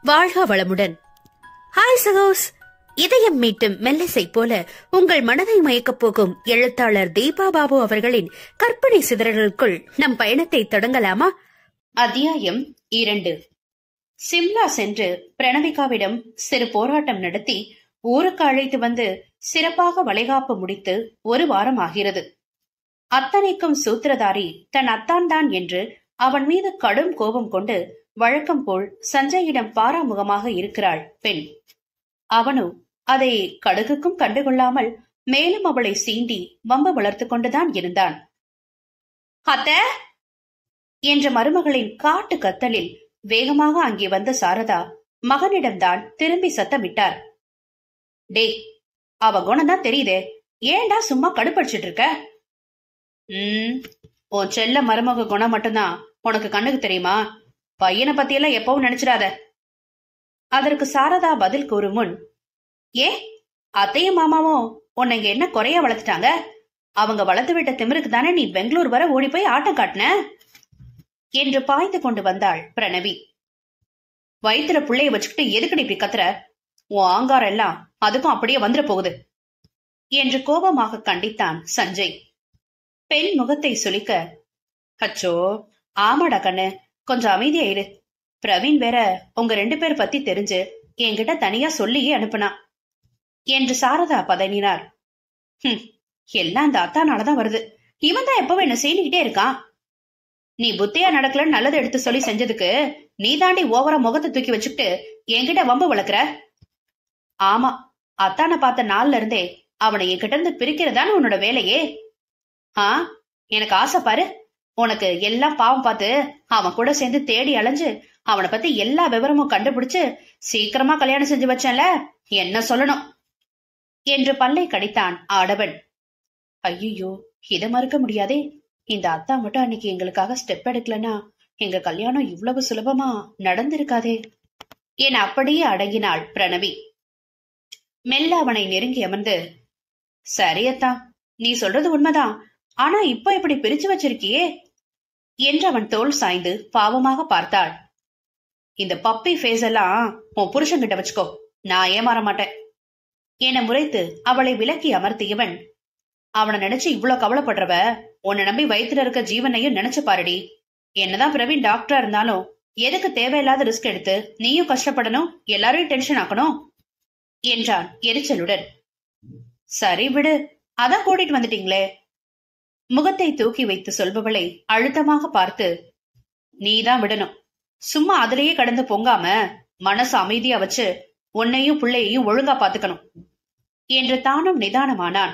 வாழ்க வளமுடன். ஹாய் சகோஸ், இதயம் மீட்டும் மெல்லிசை போல உங்கள் மனதை மயக்கப் போகும் எழுத்தாளர் தீபா பாபு அவர்களின் கற்பனை சிதறல்களுக்குள் நம் பயணத்தை தொடங்கலாமா? அத்தியாயம் 2. சிம்லா சென்று பிரணவிகாவிடம் சிறு போராட்டம் நடத்தி ஊருக்கு அழைத்து வந்து சிறப்பாக வளைகாப்பு முடித்து 1 வாரம் ஆகிறது. அத்தனைக்கும் சூத்திரதாரி தன் அத்தான் தான் என்று அவன் மீது கடும் கோபம் கொண்டு வழக்கம் போல் சஞ்சயிடம் பாராமுகமாக இருக்கிறாள் பெண். அவனோ அதை கடுகுக்கும் கண்டுகொள்ளாமல் மேலும் அவளை சீண்டி வம்பு வளர்த்து கொண்டுதான் இருந்தான். அத்த என்ற மருமகளின் காட்டு கத்தலில் வேகமாக அங்கே வந்த சாரதா மகனிடம்தான் திரும்பி சத்தமிட்டார். டே, அவ குணம்தான் தெரியுதே, ஏண்டா சும்மா கடுப்படிச்சிட்டு இருக்க? உன் செல்ல மருமக குணம் மட்டும்தான் உனக்கு கண்ணுக்கு தெரியுமா? பையனை பத்தியெல்லாம் எப்பவும் நினைச்சிடாத. அதற்கு சாரதா பதில் கூறும் முன், ஏ அத்தையும் மாமாவும் உன்னை இங்க என்ன குறைய வளர்த்துட்டாங்க? அவங்க வளர்த்து விட்ட திமிருக்கு தானே நீ பெங்களூர் வர ஓடி போய் ஆட்டம் காட்டின என்று பாய்ந்து கொண்டு வந்தாள் பிரணவி. வயிற்றுல பிள்ளைய வச்சுக்கிட்டு எதுக்கடி இப்படி கத்துற? உன் ஆங்காரம் எல்லாம் அதுக்கும் அப்படியே வந்துட போகுது என்று கோபமாக கண்டித்தான் சஞ்சய். பெண் முகத்தை சுளிக்க, அச்சோ ஆமாடா கண்ணு, கொஞ்சம் அமைதியா இரு. பிரவீன் வேற உங்க 2 பேர் பத்தி தெரிஞ்சு என்கிட்ட தனியா சொல்லியே அனுப்புனா என்று சாரதா பதறினார். எல்லாம் அந்த அத்தானாலதான் வருது. இவன் தான் எப்பவும் என்ன செய்துகிட்டே இருக்கான். நீ புத்தியா நடக்கலன்னு நல்லது எடுத்து சொல்லி செஞ்சதுக்கு நீ தாண்டி ஓவரா முகத்தை தூக்கி வச்சுக்கிட்டு என்கிட்ட வம்பு வளர்க்குற. ஆமா, அத்தானை பார்த்த நாள்ல இருந்தே அவனை என்கிட்ட இருந்து பிரிக்கிறதான உன்னோட வேலையே. எனக்கு ஆசை பாரு. உனக்கு எல்லாம் பாவம் பார்த்து அவன் கூட சேர்ந்து தேடி அலைஞ்சு அவனை பத்தி எல்லா விவரமும் கண்டுபிடிச்சு சீக்கிரமா கல்யாணம் செஞ்சு வச்சேன்ல, என்ன சொல்லணும் என்று பல்லை கடித்தான் ஆடவன். ஐயோ, இத மறுக்க முடியாதே. இந்த அத்தா மட்டும் அன்னைக்கு எங்களுக்காக ஸ்டெப் எடுக்கலன்னா எங்க கல்யாணம் இவ்வளவு சுலபமா நடந்திருக்காதே என அப்படியே அடங்கினாள் பிரணவி. மெல்ல அவனை நெருங்கி அமர்ந்து, சரியத்தான், நீ சொல்றது உண்மைதான். ஆனா இப்ப இப்படி பிரிச்சு வச்சிருக்கியே என்று அவன் தோல் சாய்ந்து பாவமாக பார்த்தாள். இந்த பப்பி ஃபேஸ் எல்லாம் உன் புருஷன்கிட்ட வச்சுக்கோ, நான் ஏமாற மாட்டேன் என முறைத்து அவளை விலக்கி அமர்த்தியவன், அவனை நினைச்சு இவ்வளவு கவலைப்படுறவ உன்னை நம்பி வயிற்றுல இருக்க ஜீவனையும் நினைச்சு பாருடி. என்னதான் பிரவீன் டாக்டரா இருந்தாலும் எதுக்கு தேவையில்லாத ரிஸ்க் எடுத்து நீயும் கஷ்டப்படணும், எல்லாரையும் டென்ஷன் ஆக்கணும் என்றான் எரிச்சலுடன். சரி விடு, அதான் கூட்டிட்டு வந்துட்டீங்களே. முகத்தை தூக்கி வைத்து சொல்பவளை அழுத்தமாக பார்த்து, நீதான் விடணும். சும்மா அதிலேயே கடந்து பொங்காம மனசு அமைதியா வச்சு உன்னையும் பிள்ளையையும் ஒழுங்கா பாத்துக்கணும் என்று தானும் நிதானமானான்.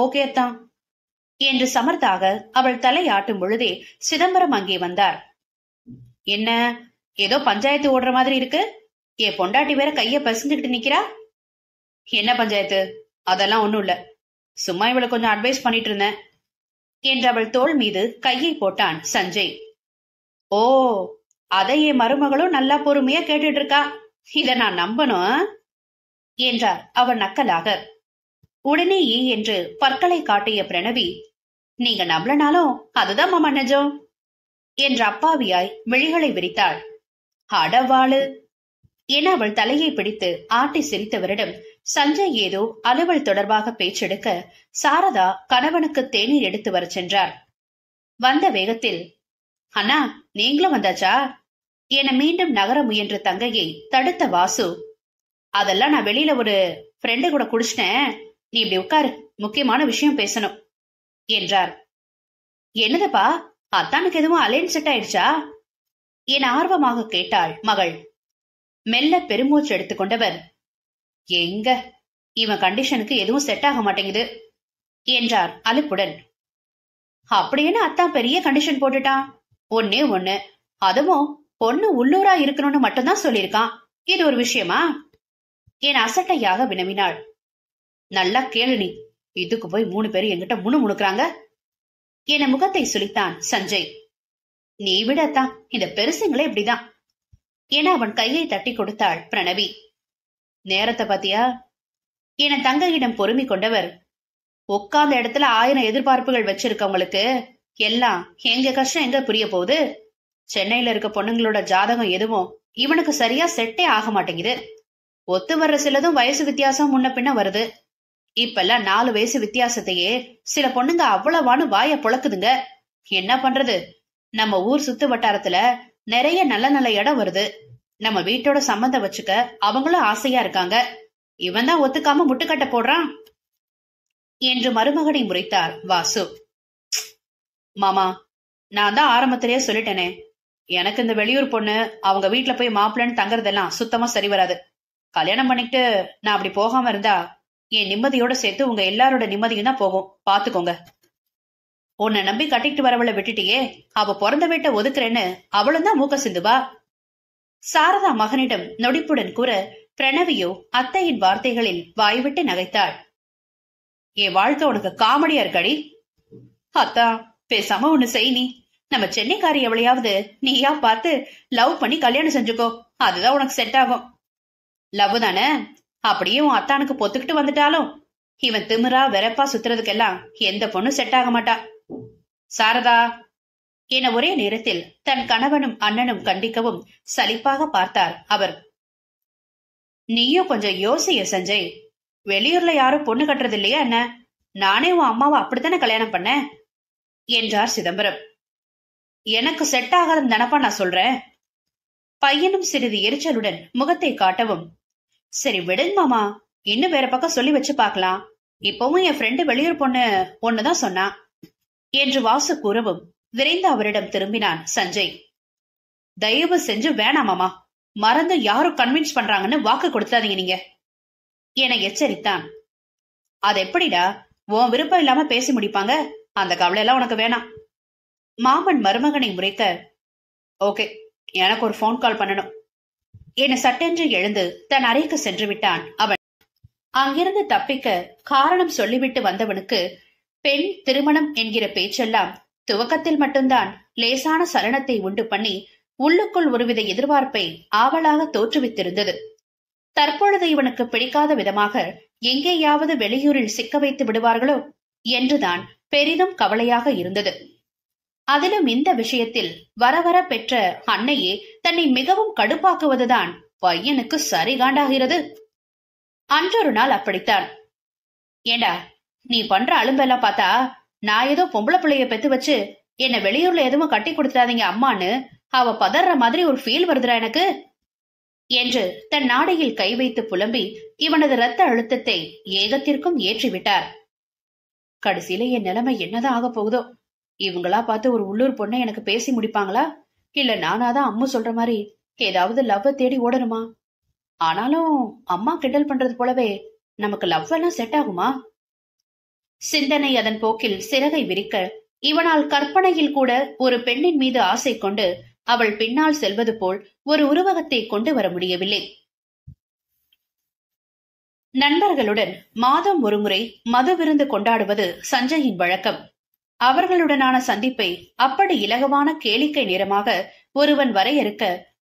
ஓகே தான் என்று சமர்த்தாக அவள் தலையாட்டும் பொழுதே சிதம்பரம் அங்கே வந்தார். என்ன ஏதோ பஞ்சாயத்து ஓடுற மாதிரி இருக்கு? என் பொண்டாட்டி வேற கைய பசிஞ்சுக்கிட்டு நிக்கிறா. என்ன பஞ்சாயத்து? அதெல்லாம் ஒண்ணும் இல்ல, சும்மா இவளை கொஞ்சம் அட்வைஸ் பண்ணிட்டு இருந்தேன் என்று அவள் தோள் மீது கையை போட்டான் சஞ்சய். ஓ, அதை என் மருமகளும் நல்லா பொறுமையா கேட்டுட்டு இருக்கா, இத நான் நம்பணும் என்றார் அவர் நக்கலாக. உடனே என்று பற்களை காட்டிய பிரணவி, நீங்க நம்பலனாலும் அதுதான் மாமா நிஜம் என்று அப்பாவியாய் விழிகளை விரித்தாள். அடவாளு என அவள் தலையை பிடித்து ஆட்டி சிரித்தவரிடம் சஞ்சய் ஏதோ அலுவல் தொடர்பாக பேச்செடுக்க சாரதா கணவனுக்கு தேநீர் எடுத்து வர சென்றார். வந்த வேகத்தில், அண்ணா நீங்களும் வந்தாச்சா என மீண்டும் நகர முயன்ற தங்கையை தடுத்த வாசு, அதெல்லாம் நான் வெளியில ஒரு ஃப்ரெண்டு கூட குடிச்சிட்டேன், நீ இப்படி உட்காரு, முக்கியமான விஷயம் பேசணும் என்றார். என்னதுப்பா, அத்தானுக்கு எதுவும் அலைன் செட் ஆயிடுச்சா என ஆர்வமாக கேட்டாள் மகள். மெல்ல பெருமூச்சு எடுத்துக்கொண்டவர், எங்க இவன் கண்டிஷனுக்கு எதுவும் செட் ஆக மாட்டேங்குது என்றார் அலுப்புடன். அப்படின்னு அத்தான் பெரிய கண்டிஷன் போட்டுட்டான். ஒன்னே ஒண்ணு, அதுவும் பொண்ணு உள்ளூரா இருக்கணும்னு மட்டும்தான் சொல்லியிருக்கான். இது ஒரு விஷயமா என அசட்டையாக வினவினாள். நல்லா கேளு நீ, இதுக்கு போய் 3 பேரும் என்கிட்ட முணுமுணுக்குறாங்க என முகத்தை சுளித்தான் சஞ்சய். நீ விடத்தான், இந்த பெருசுங்களே இப்படிதான் என அவன் கையை தட்டி கொடுத்தாள் பிரணவி. நேரத்தை பாத்தியா என தங்கையிடம் பொறுமை கொண்டவர், உட்கார்ந்த இடத்துல 1000 எதிர்பார்ப்புகள் வச்சிருக்கவங்களுக்கு எல்லாம் எங்க கஷ்டம் எங்க புரிய போகுது? சென்னையில இருக்க பொண்ணுங்களோட ஜாதகம் எதுவும் இவனுக்கு சரியா செட்டே ஆக மாட்டேங்குது. ஒத்து வர்ற சிலதும் வயசு வித்தியாசம் முன்ன பின்ன வருது. இப்பெல்லாம் 4 வயசு வித்தியாசத்தையே சில பொண்ணுங்க அவ்வளவானு வாய புழக்குதுங்க. என்ன பண்றது? நம்ம ஊர் சுத்து வட்டாரத்துல நிறைய நல்ல நல்ல இடம் வருது. நம்ம வீட்டோட சம்பந்தம் வச்சுக்க அவங்களும் ஆசையா இருக்காங்க. இவன் தான் ஒத்துக்காம முட்டுக்கட்ட போடுறான் என்று மருமகனை முறைத்தார் வாசு. மாமா, நான் தான் ஆரம்பத்திலேயே சொல்லிட்டேனே, எனக்கு இந்த வெளியூர் பொண்ணு அவங்க வீட்டுல போய் மாப்பிள்ளன்னு தங்கறதெல்லாம் சுத்தமா சரி வராது. கல்யாணம் பண்ணிட்டு நான் அப்படி போகாம இருந்தா என் நிம்மதியோட சேர்த்து உங்க எல்லாரோட நிம்மதியும் தான் போகும். பாத்துக்கோங்க. உன்னை நம்பி கட்டிட்டு வரவளை விட்டுட்டியே, அவ பிறந்த வீட்டை ஒதுக்குறேன்னு அவளும் தான் மூக்க சிந்துவா. சாரதா மகனிடம் நொடிப்புடன் கூற பிரணவியோ அத்தையின் வார்த்தைகளில் வாய்விட்டு நகைத்தாள். என் வாழ்க்கை உனக்கு காமெடியா இருக்கடி. அத்தா, பேசாம ஒண்ணு செய். நீ நம்ம சென்னைக்காரி எவளையாவது நீயா பார்த்து லவ் பண்ணி கல்யாணம் செஞ்சுக்கோ. அதுதான் உனக்கு செட் ஆகும். லவ் தானே? அப்படியே உன் அத்தானுக்கு பொத்துக்கிட்டு வந்துட்டாலும் இவன் திமிரா வெறப்பா சுத்துறதுக்கெல்லாம் எந்த பொண்ணும் செட் ஆக மாட்டா. சாரதா என ஒரே நேரத்தில் தன் கணவனும் அண்ணனும் கண்டிக்கவும் சலிப்பாக பார்த்தார் அவர். நீயும் கொஞ்சம் யோசிய சஞ்சய். வெளியூர்ல யாரும் பொண்ணு கட்டுறது இல்லையா என்ன? நானே உன் அம்மாவை அப்படித்தானே கல்யாணம் பண்ண என்றார் சிதம்பரம். எனக்கு செட் ஆகாதுன்னு தானப்பா நான் சொல்றேன். பையனும் சிறிது எரிச்சலுடன் முகத்தை காட்டவும், சரி விடுங்க மாமா, இன்னும் வேற பக்கம் சொல்லி வச்சு பாக்கலாம். இப்பவும் என் ஃப்ரெண்டு வெளியூர் பொண்ணு ஒண்ணுதான் சொன்னா என்று வாசு கூறவும் விரைந்து அவரிடம் திரும்பினான் சஞ்சய். தயவு செஞ்சு வேணாம் மாமா, மறந்து யாரும் கன்வின்ஸ் பண்றாங்கன்னு வாக்கு கொடுத்தாதீங்க நீங்க என எச்சரித்தான். அது எப்படிடா உன் விருப்பம் இல்லாம பேசி முடிப்பாங்க? அந்த கவலை எல்லாம் உனக்கு வேணாம். மாமன் மருமகனை முறைக்க, ஓகே, எனக்கு ஒரு போன் கால் பண்ணணும் என சட்டென்று எழுந்து தன் அறைக்கு சென்று விட்டான் அவன். அங்கிருந்து தப்பிக்க காரணம் சொல்லிவிட்டு வந்தவனுக்கு பெண் திருமணம் என்கிற பேச்செல்லாம் துவக்கத்தில் மட்டும்தான் லேசான சலனத்தை உண்டு பண்ணி உள்ளுக்குள் ஒருவித எதிர்பார்ப்பை ஆவலாக தோற்றுவித்திருந்தது. தற்பொழுது இவனுக்கு பிடிக்காத விதமாக எங்கேயாவது வெளியூரில் சிக்க வைத்து விடுவார்களோ என்றுதான் பெரிதும் கவலையாக இருந்தது. அதிலும் இந்த விஷயத்தில் வர வர பெற்ற அன்னையே தன்னை மிகவும் கடுப்பாக்குவதுதான் பையனுக்கு சரிகாண்டாகிறது. அன்றொரு நாள் அப்படித்தான். ஏண்டா, நீ பண்ற அலும்பெல்லாம் பார்த்தா நான் ஏதோ பொம்பளை பிள்ளைய பெத்து வச்சு என்ன வெளியூர்ல எதுவும் கட்டி கொடுத்துடாதீங்க அம்மான்னு அவ பதற மாதிரி ஒரு ஃபீல் வருதுடா எனக்கு என்று தன் நாடையில் கை வைத்து புலம்பி இவனது இரத்த அழுத்தத்தை ஏகத்திற்கும் ஏற்றிவிட்டார். கடைசியில என் நிலைமை என்னதான் ஆக போகுதோ? இவங்களா பார்த்து ஒரு உள்ளூர் பொண்ணை எனக்கு பேசி முடிப்பாங்களா, இல்ல நானாதான் அம்மா சொல்ற மாதிரி ஏதாவது லவ்வ தேடி ஓடணுமா? ஆனாலும் அம்மா கிண்டல் பண்றது போலவே நமக்கு லவ் எல்லாம் செட் ஆகுமா? சிந்தனை அதன் போக்கில் சிறகை விரிக்க இவனால் கற்பனையில் கூட ஒரு பெண்ணின் மீது ஆசை கொண்டு அவள் பின்னால் செல்வது போல் ஒரு உருவகத்தை கொண்டு வர முடியவில்லை. நண்பர்களுடன் மாதம் ஒருமுறை மது விருந்து கொண்டாடுவது சஞ்சயின் வழக்கம். அவர்களுடனான சந்திப்பை அப்படி இலகுவான கேளிக்கை நேரமாக ஒருவன் வரையறுக்க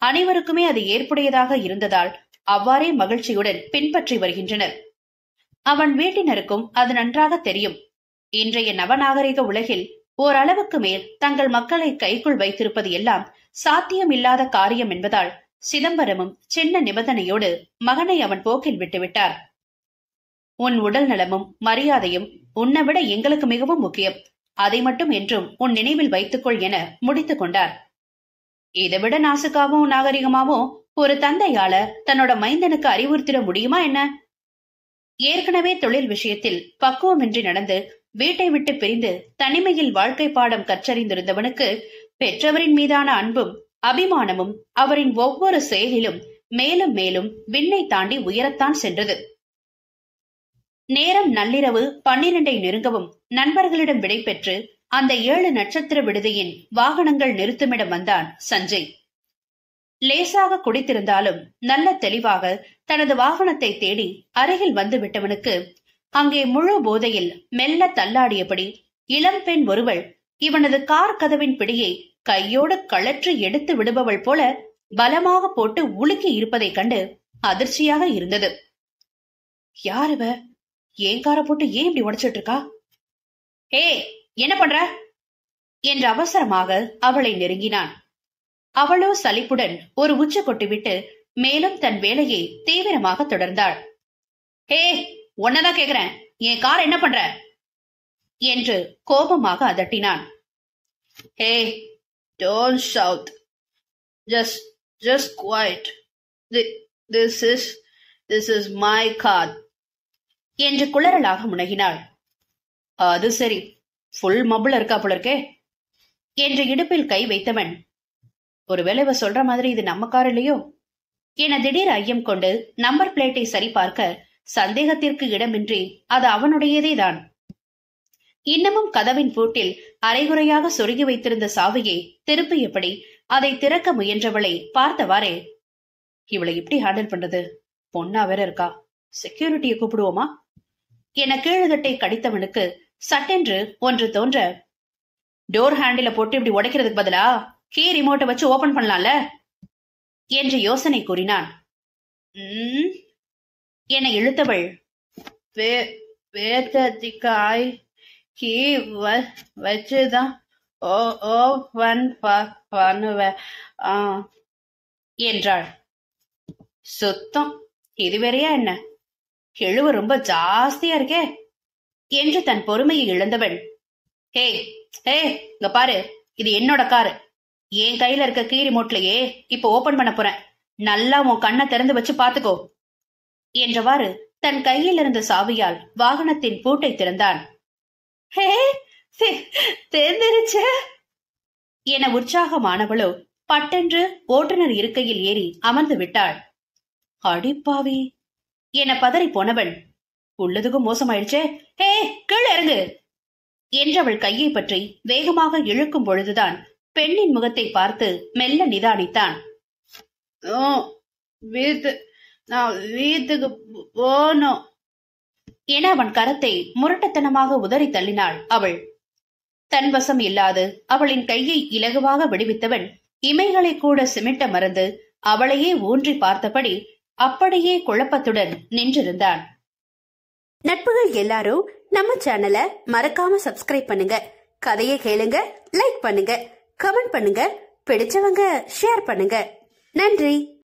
அனைவருக்குமே அது ஏற்புடையதாக இருந்ததால் அவ்வாறே மகிழ்ச்சியுடன் பின்பற்றி வருகின்றனர். அவன் வீட்டினருக்கும் அது நன்றாக தெரியும். இன்றைய நவநாகரிக உலகில் ஓரளவுக்கு மேல் தங்கள் மக்களை கைக்குள் வைத்திருப்பது எல்லாம் சாத்தியமில்லாத காரியம் என்பதால் சிதம்பரமும் சின்ன நிபந்தனையோடு மகனை அவன் போக்கில் விட்டுவிட்டார். உன் உடல் நலமும் மரியாதையும் உன்னை விட எங்களுக்கு மிகவும் முக்கியம். அதை மட்டும் என்றும் உன் நினைவில் வைத்துக்கொள் என முடித்துக் கொண்டார். இதைவிட நாசுக்காவும் நாகரிகமாவும் ஒரு தந்தையால தன்னோட மைந்தனுக்கு அறிவுறுத்திட முடியுமா என்ன? ஏற்கனவே தொழில் விஷயத்தில் பக்குவமின்றி நடந்து வீட்டை விட்டு பிரிந்து தனிமையில் வாழ்க்கை பாடம் கற்றறிந்திருந்தவனுக்கு பெற்றவரின் மீதான அன்பும் அபிமானமும் அவரின் ஒவ்வொரு செயலிலும் மேலும் மேலும் விண்ணை தாண்டி உயரத்தான் சென்றது. நேரம் நள்ளிரவு 12 நெருங்கவும் நண்பர்களிடம் விடை பெற்று அந்த 7 நட்சத்திர விடுதியின் வாகனங்கள் நிறுத்துமிடம் வந்தான் சஞ்சய். லேசாக குடித்திருந்தாலும் நல்ல தெளிவாக தனது வாகனத்தை தேடி அருகில் வந்து விட்டவனுக்கு அங்கே முழு போதையில் மெல்ல தள்ளாடியபடி இளம் பெண் ஒருவள் இவனது கார் கதவின் பிடியை கையோடு கழற்றி எடுத்து விடுபவள் போல பலமாக போட்டு உலுக்கி இருப்பதைக் கண்டு அதிர்ச்சியாக இருந்தது. யாருவ? ஏன் காரை போட்டு ஏன் இப்படி உடைச்சிட்டு இருக்கா? ஏ, என்ன பண்ற என்று அவசரமாக அவளை நெருங்கினான். அவளோ சலிப்புடன் ஒரு உச்ச கொட்டிவிட்டு மேலும் தன் வேலையை தீவிரமாக தொடர்ந்தாள். ஹே, உன்னதான் கேக்குறேன், என் கார் என்ன பண்ற என்று கோபமாக அதட்டினான். Hey, don't shout, just quiet. This is my car என்று குளறலாக முனகினாள். அது சரி, ஃபுல் மப்புல இருக்கா போல இருக்கே என்று இடுப்பில் கை வைத்தவன், ஒருவேளை இவ சொல்ற மாதிரி இது நம்ம கார் இல்லையோ என திடீர் ஐயம் கொண்டு நம்பர் பிளேட்டை சரிபார்க்க சந்தேகத்திற்கு இடமின்றி அது அவனுடையதேதான். இன்னமும் கதவின் பூட்டில் அரைகுறையாக சொருகி வைத்திருந்த சாவியை திருப்பியபடி அதை திறக்க முயன்றவளை பார்த்தவாறே, இவளை எப்படி ஹேண்டில் பண்றது, பொண்ணா வேற இருக்கா, செக்யூரிட்டியை கூப்பிடுவோமா என கீழ்கட்டை கடித்தவனுக்கு சட்டென்று ஒன்று தோன்ற, டோர் ஹேண்டில போட்டு இப்படி உடைக்கிறதுக்கு பதிலா கீ ரிமோட்டை வச்சு ஓபன் பண்ணலாம்ல என்று யோசனை கூறினான். என இழுத்தவள், வேதத்திக்காய் கீ வச்சுதான் ஓபன் பண்ணுவேன் என்றாள். சுத்தம், இது வேறையா என்ன, எழுவு ரொம்ப ஜாஸ்தியா இருக்கே என்று தன் பொறுமையை இழந்தவள், ஹே ஹே இங்க பாரு, இது என்னோட காரு, என் கையில இருக்க கீ ரிமோட்லயே இப்ப ஓபன் பண்ண போறேன், நல்லா உன் கண்ணை திறந்து வச்சு பாத்துக்கோ என்றவாறு தன் கையில் இருந்த சாவியால் வாகனத்தின் பூட்டை திறந்தான். ஹே, தெரிஞ்சிருச்சு என உற்சாகமானவளோ பட்டென்று ஓட்டுநர் இருக்கையில் ஏறி அமர்ந்து விட்டாள். அடிப்பாவி என பதறி போனவள், உள்ளதுக்கும் மோசமாயிடுச்சே, ஹே கீழே இறங்கு என்றவள் கையை பற்றி வேகமாக இழுக்கும் பொழுதுதான் பெண்ணின் முகத்தை பார்த்து மெல்ல நிதானித்தான். வீட்டுக்கு போனோம் என அவன் கரத்தை முரட்டத்தனமாக உதறி தள்ளினாள் அவள். தன் வசம் இல்லாது அவளின் கையை இலகுவாக விடுவித்தவன் இமைகளை கூட சிமிட்ட மறந்து அவளையே ஊன்றி பார்த்தபடி அப்படியே குழப்பத்துடன் நின்றிருந்தான். நட்புகள் எல்லாரும் நம்ம சேனலை மறக்காம சப்ஸ்கிரைப் பண்ணுங்க, கதையை கேளுங்க, லைக் பண்ணுங்க, கமெண்ட் பண்ணுங்க, பிடிச்சவங்க ஷேர் பண்ணுங்க. நன்றி.